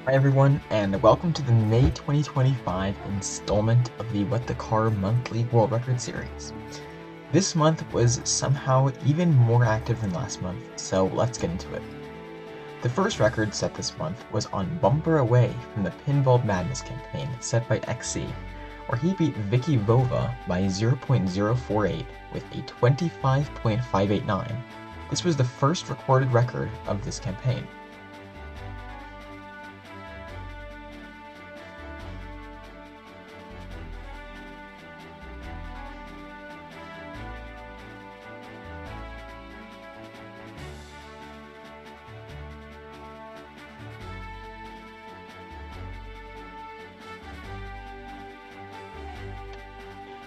Hi everyone, and welcome to the May 2025 installment of the What the Car Monthly World Record Series. This month was somehow even more active than last month, so let's get into it. The first record set this month was on Bumper Away from the Pinball Madness campaign set by XC, where he beat Vicky Vova by 0.048 with a 25.589. This was the first recorded record of this campaign.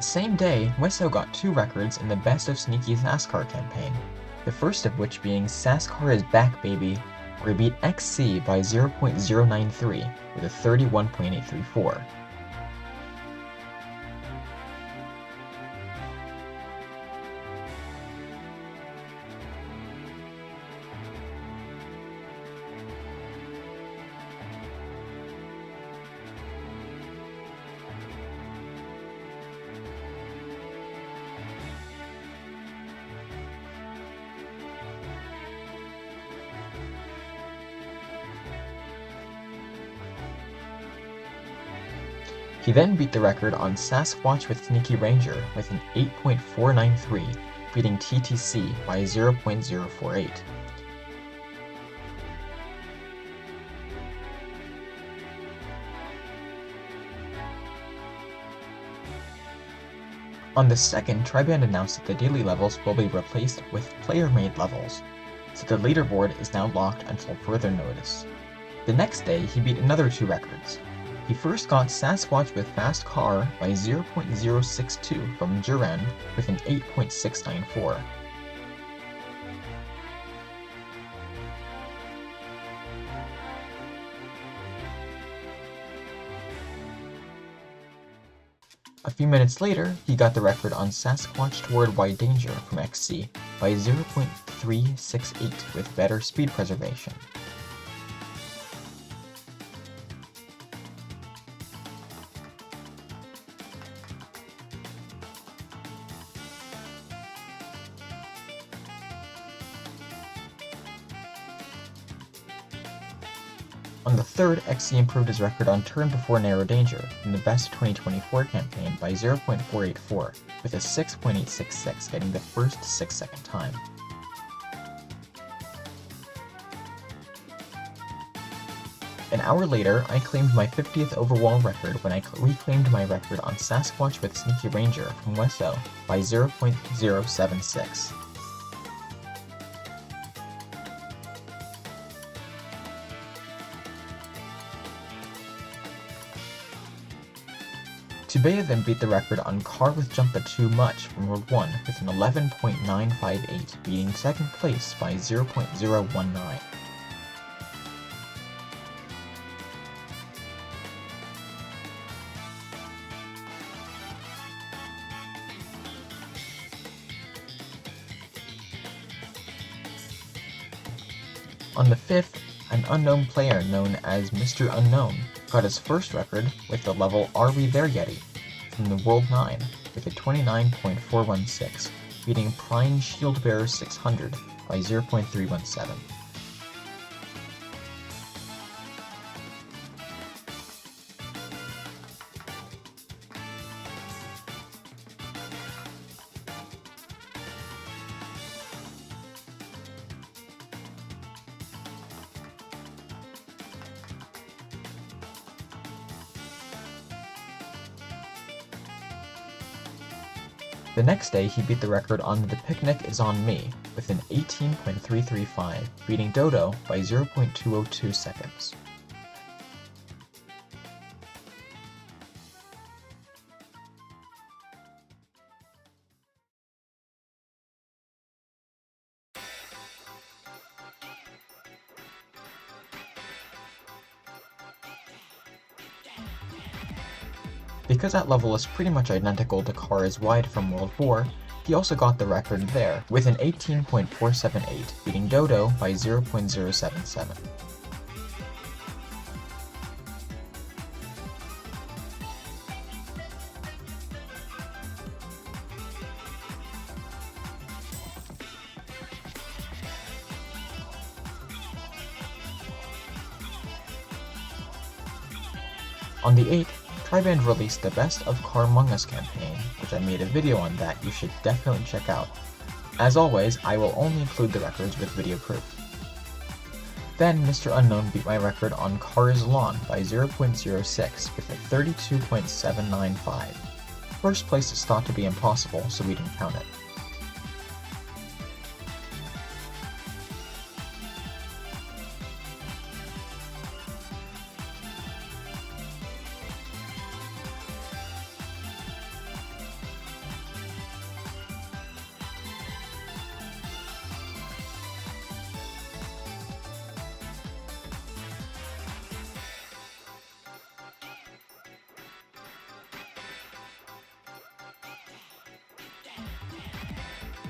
The same day, Wesso got two records in the Best of Sneaky NASCAR campaign, the first of which being SASCAR is Back Baby, where he beat XC by 0.093 with a 31.834. He then beat the record on Sasquatch with Sneaky Ranger with an 8.493, beating TTC by 0.048. On the second, Triband announced that the daily levels will be replaced with player-made levels, so the leaderboard is now locked until further notice. The next day, he beat another two records. He first got Sasquatch with Fast Car by 0.062 from Duran with an 8.694. A few minutes later, he got the record on Sasquatch Toward Wide Danger from XC by 0.368 with better speed preservation. On the third, XC improved his record on Turn Before Narrow Danger in the Best of 2024 campaign by 0.484, with a 6.866 getting the first 6-second time. An hour later, I claimed my 50th overall record when I reclaimed my record on Sasquatch with Sneaky Ranger from Wesso by 0.076. Tubea then beat the record on Car with Jumpa Too Much from World 1 with an 11.958, beating second place by 0.019. On the fifth, an unknown player known as Mr. Unknown got his first record with the level Are We There Yeti from the World 9 with a 29.416, beating Prime Shieldbearer 600 by 0.317. The next day, he beat the record on The Picnic Is On Me with an 18.335, beating Dodo by 0.202 seconds. Because that level is pretty much identical to Car is Wide from World 4, he also got the record there with an 18.478, beating Dodo by 0.077. On the 8th, Triband released the Best of Car Among Us campaign, which I made a video on that you should definitely check out. As always, I will only include the records with video proof. Then Mr. Unknown beat my record on Cars Lawn by 0.06 with a 32.795. First place is thought to be impossible, so we didn't count it.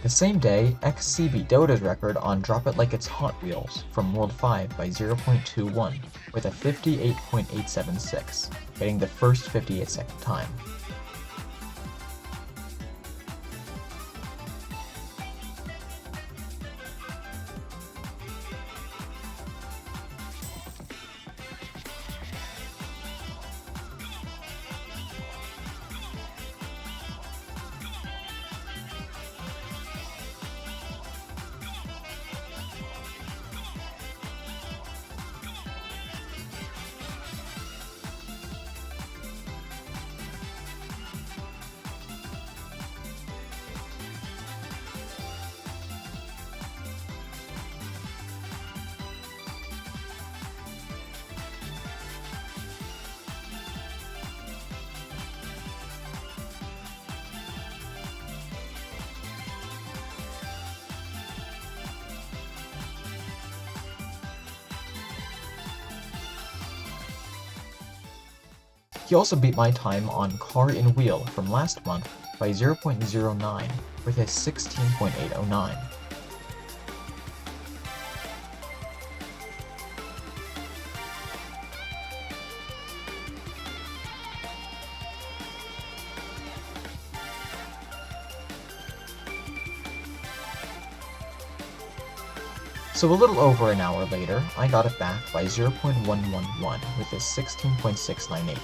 The same day, XC beat Dota's record on Drop It Like It's Hot Wheels from World 5 by 0.21 with a 58.876, getting the first 58-second time. He also beat my time on Car in Wheel from last month by 0.09 with a 16.809. So a little over an hour later, I got it back by 0.111 with a 16.698.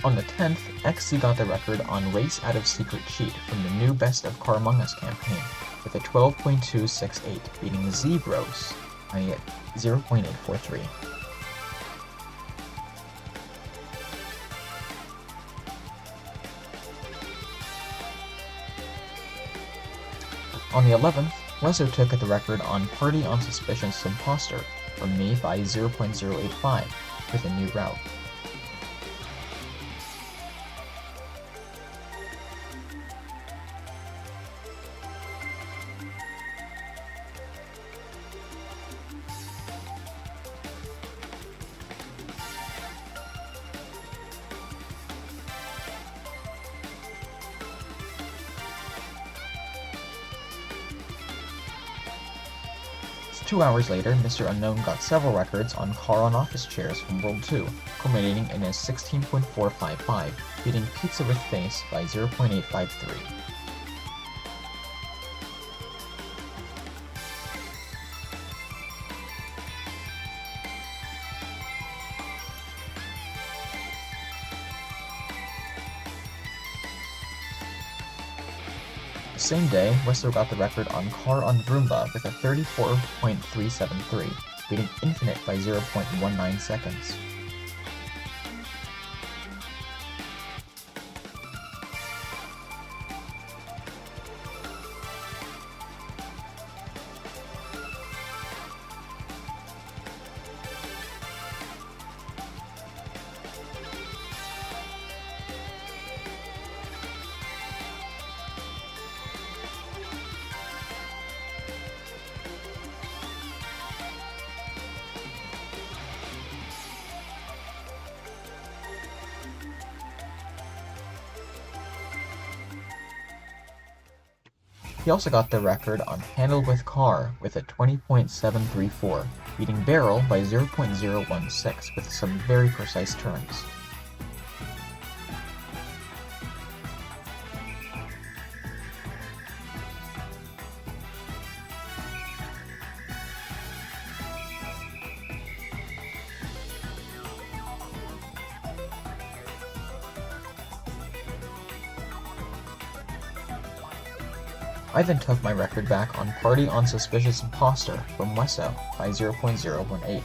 On the 10th, XC got the record on Race Out of Secret Cheat from the new Best of Car Among Us campaign with a 12.268, beating Zebros by 0.843. On the 11th, Wesso took the record on Party on Suspicious Imposter from me by 0.085 with a new route. Two hours later, Mr. Unknown got several records on Car on Office Chairs from World 2, culminating in a 16.455, beating Pizza with Face by 0.853. The same day, Wesso got the record on Car on Vroomba with a 34.373, beating Infinite by 0.19 seconds. He also got the record on Handled with Car with a 20.734, beating Barrel by 0.016 with some very precise turns. I then took my record back on Party on Suspicious Imposter from Wesso by 0.018.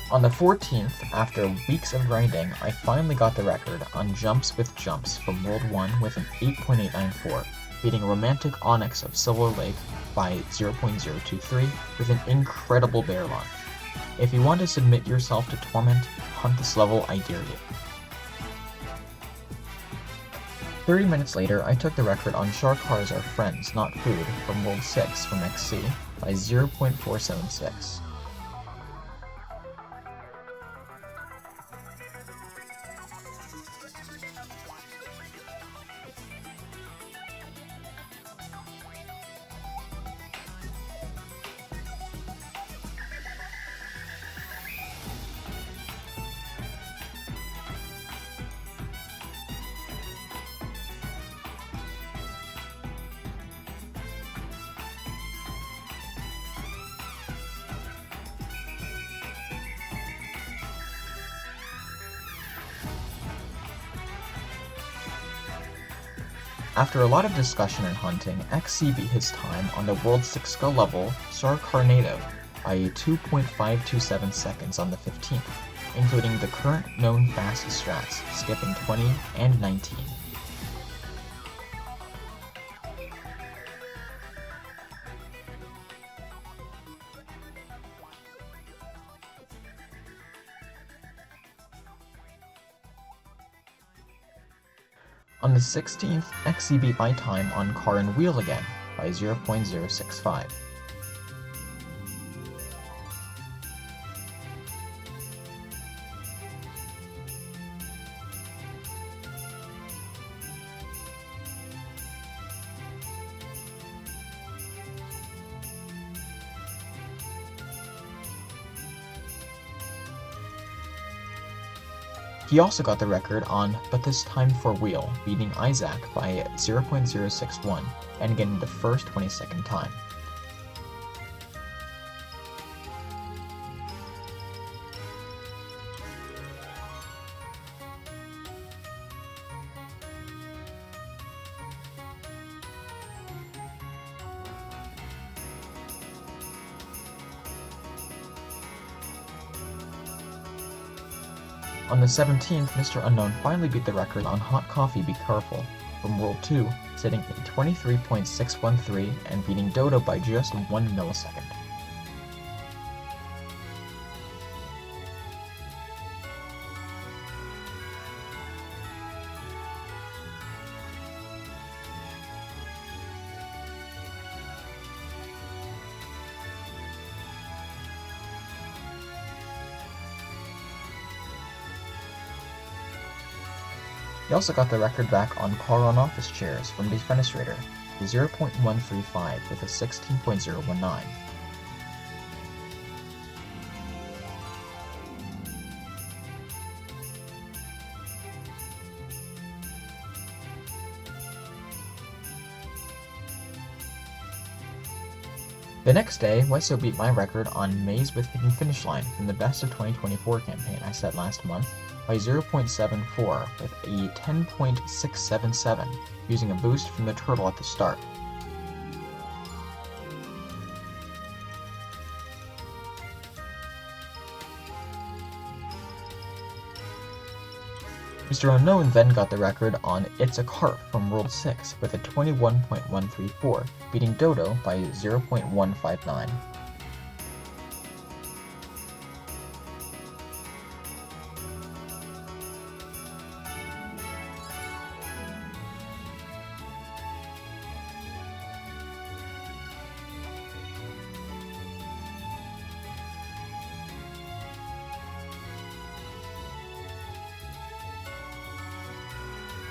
On the 14th, after weeks of grinding, I finally got the record on Jumps with Jumps from World 1 with an 8.894, beating Romantic Onyx of Silver Lake by 0.023 with an incredible bear launch. If you want to submit yourself to Torment, hunt this level, I dare you. 30 minutes later, I took the record on Shark Cars Are Friends, Not Food from World 6 from XC by 0.476. After a lot of discussion and hunting, XC beat his time on the World 6 skill level Sarcarnado by 2.527 seconds on the 15th, including the current known fastest strats, skipping 20 and 19. On the 16th, XC beat my time on Car and Wheel again by 0.065. He also got the record on But This Time for Wheel, beating Isaac by 0.061 and getting the first 22nd time. On the 17th, Mr. Unknown finally beat the record on Hot Coffee Be Careful from World 2, setting a 23.613 and beating Dodo by just 1 millisecond. He also got the record back on Car on Office Chairs from Defenestrator, 0.135 with a 16.019. The next day, Wesso beat my record on Maze with Hidden Finish Line from the Best of 2024 campaign I set last month by 0.74 with a 10.677, using a boost from the turtle at the start. Mr. Unknown then got the record on It's a Carp from World 6 with a 21.134, beating Dodo by 0.159.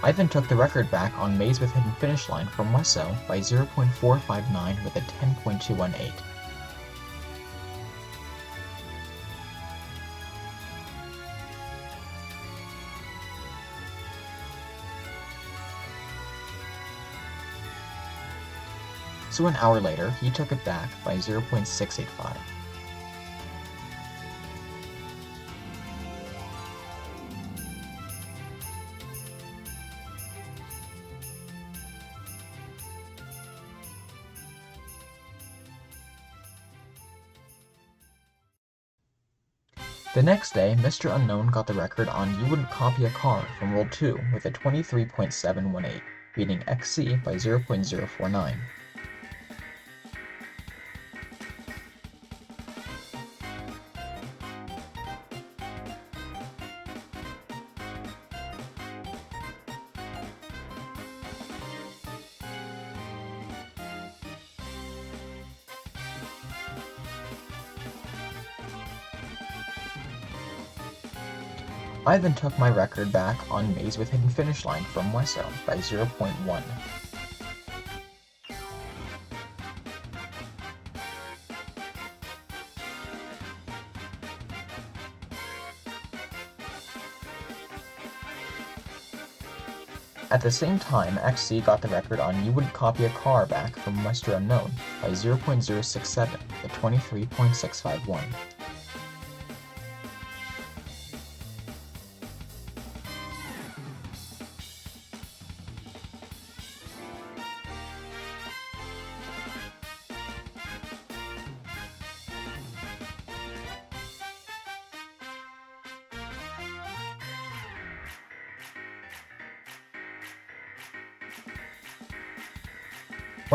Ivan took the record back on Maze with Hidden Finish Line from Wesso by 0.459 with a 10.218. So an hour later, he took it back by 0.685. The next day, Mr. Unknown got the record on You Wouldn't Copy a Car from World 2 with a 23.718, beating XC by 0.049. I then took my record back on Maze with Hidden Finish Line from Wesso by 0.1. At the same time, XC got the record on You Wouldn't Copy a Car back from Mr. Unknown by 0.067, the 23.651.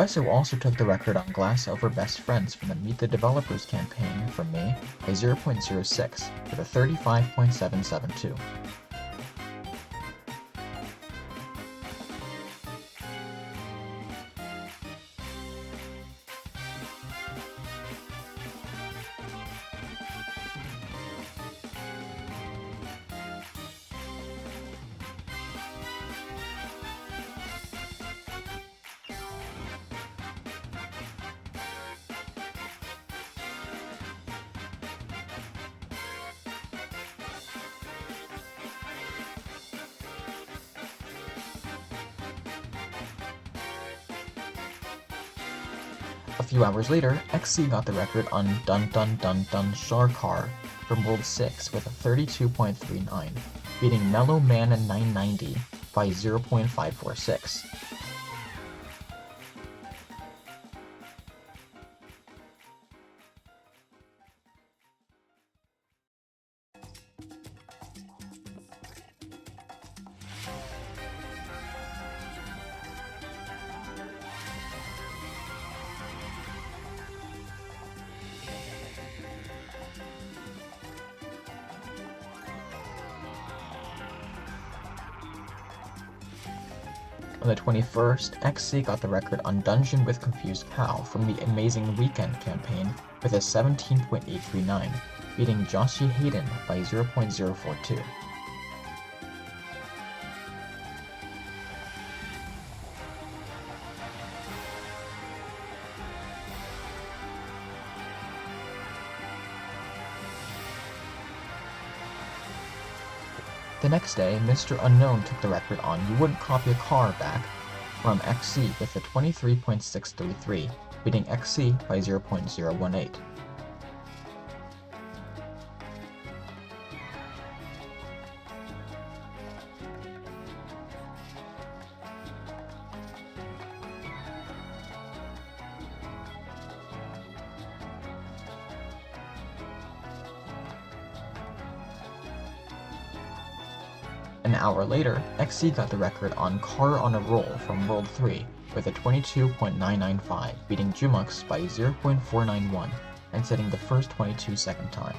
Wesso also took the record on Glass over Best Friends from the Meet the Developers campaign from me by 0.06 with a 35.772. A few hours later, XC got the record on Dun Dun Dun Dun Sharkar from World 6 with a 32.39, beating Mellow Man and 990 by 0.546. On the 21st, XC got the record on Dungeon with Confused Cow from the Amazing Weekend campaign with a 17.839, beating Joshi Hayden by 0.042. The next day, Mr. Unknown took the record on You Wouldn't Copy a Car back from XC with a 23.633, beating XC by 0.018. An hour later, XC got the record on Car on a Roll from World 3 with a 22.995, beating Jumux by 0.491 and setting the first 22-second time.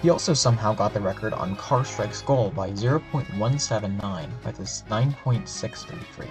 He also somehow got the record on Car Strikes Goal by 0.179 with a 9.633.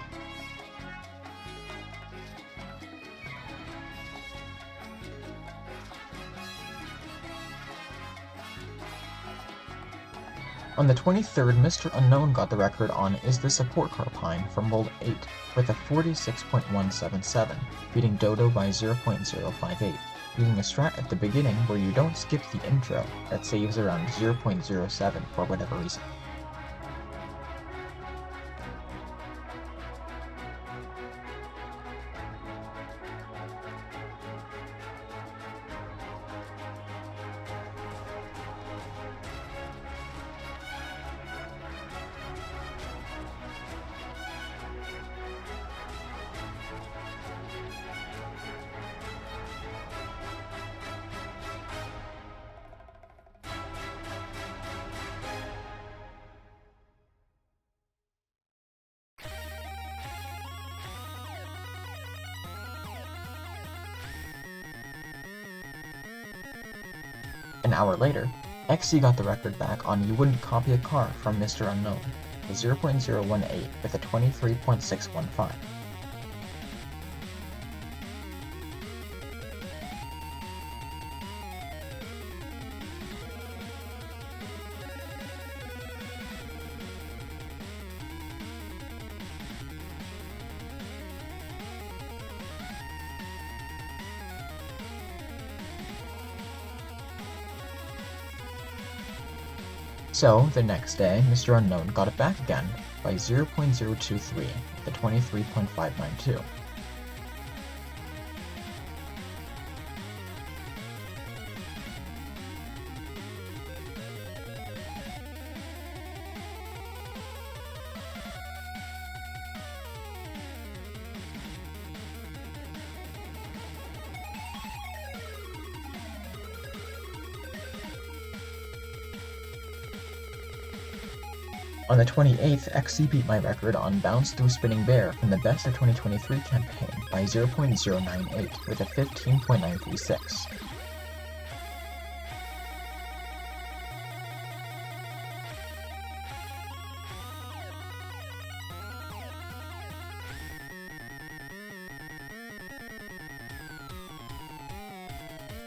On the 23rd, Mr. Unknown got the record on Is This a Port Car Pine from World 8 with a 46.177, beating Dodo by 0.058. Using a strat at the beginning where you don't skip the intro that saves around 0.07 for whatever reason. An hour later, XC got the record back on You Wouldn't Copy a Car from Mr. Unknown, a 0.018 with a 23.615. So, the next day, Mr. Unknown got it back again by 0.023 with a 23.592. On the 28th, XC beat my record on Bounce Through Spinning Bear from the Best of 2023 campaign by 0.098 with a 15.936.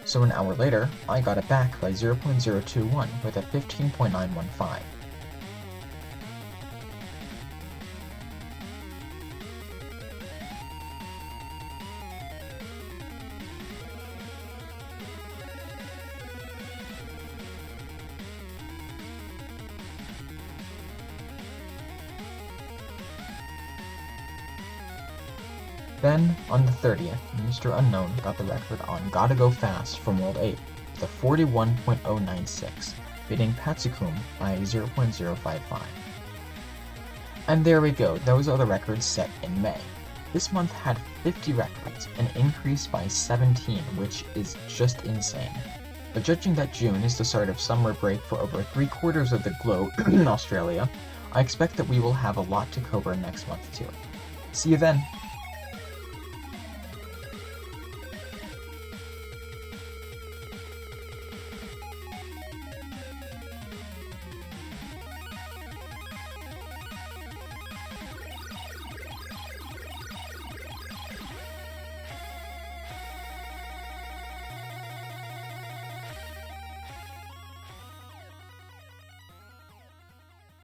So an hour later, I got it back by 0.021 with a 15.915. Then, on the 30th, Mr. Unknown got the record on Gotta Go Fast from World 8 with a 41.096, beating Patsukum by 0.055. And there we go, those are the records set in May. This month had 50 records, an increase by 17, which is just insane. But judging that June is the start of summer break for over 3/4 of the globe in Australia, I expect that we will have a lot to cover next month too. See you then!